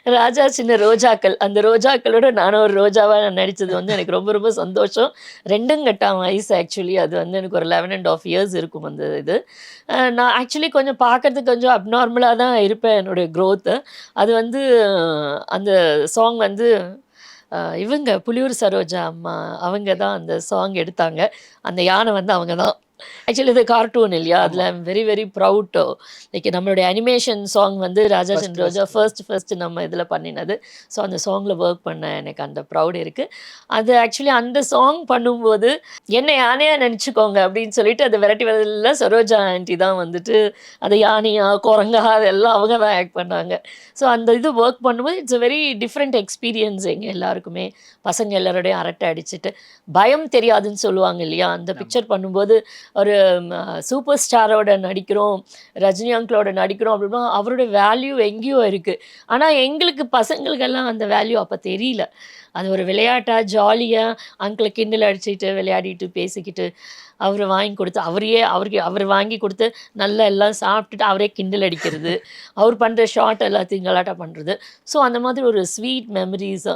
ராஜா சின்ன ரோஜாக்கள். அந்த ரோஜாக்களோட நானும் ஒரு ரோஜாவா நடிச்சது வந்து எனக்கு ரொம்ப ரொம்ப சந்தோஷம். 2ம் கட்டாம் வயசு ஆக்சுவலி. அது வந்து எனக்கு ஒரு 11 1/2 இயர்ஸ் இருக்கும் அந்த இது. நான் ஆக்சுவலி கொஞ்சம் பார்க்கறதுக்கு கொஞ்சம் அப்நார்மலா தான் இருப்பேன் என்னுடைய குரோத்து. அது வந்து அந்த சாங் வந்து இவங்க புலியூர் சரோஜா அம்மா அவங்க தான் அந்த சாங் எடுத்தாங்க. அந்த யானை வந்து அவங்க தான். ஆக்சுவலி இது கார்ட்டூன் இல்லையா? அதில ஆமா. I am very very proud to like நம்மளுடைய அனிமேஷன் சாங் வந்து ராஜா ஃபர்ஸ்ட் சின்ன ரோஜா ஃபர்ஸ்ட். ஃபர்ஸ்ட் நம்ம இதில பண்ணினது. ஸோ அந்த சாங்ல வொர்க் பண்ண எனக்கு அந்த ப்ரவுட் இருக்கு. அது ஆக்சுவலி அந்த சாங் பண்ணும்போது, "என்ன யானையா நெனச்சுக்கோங்க" அப்படின்னு சொல்லிட்டு அத விரட்டி விடுறதுல சரோஜா ஆன்டி தான் வந்துட்டு அது யானையா, குரங்கா அதெல்லாம் அவங்க தான் ஆக்ட் பண்ணாங்க. ஸோ அந்த இது வொர்க் பண்ணும்போது it's a very different experience எங்க எல்லாருக்குமே. பசங்க எல்லாரோடையும் அரட்டை அடிச்சுட்டு, பயம் தெரியாதுன்னு சொல்லுவாங்க இல்லையா? அந்த ஆமா. பிக்சர் பண்ணும்போது ஒரு சூப்பர் ஸ்டாரோட நடிக்கிறோம், ரஜினி அங்கிளோட நடிக்கிறோம் அப்படின்னா, அவருடைய வேல்யூ எங்கேயோ இருக்கு. ஆனா எங்களுக்கு பசங்களுக்கெல்லாம் அந்த வேல்யூ அப்ப தெரியல. அது ஒரு விளையாட்டா, ஜாலியா அங்கிள கிண்டல் அடிச்சுட்டு, விளையாடிட்டு, பேசிக்கிட்டு, அவரு வாங்கி குடுத்து, அவருக்கு அவரு வாங்கி குடுத்து, நல்லா எல்லாம் சாப்பிட்டுட்டு, அவரே கிண்டல் அடிக்கிறது. அவர் பண்ற ஷாட் எல்லாத்தையும் கலாட்டா பண்றது. ஸோ அந்த மாதிரி ஒரு ஸ்வீட் மெமரீஸ்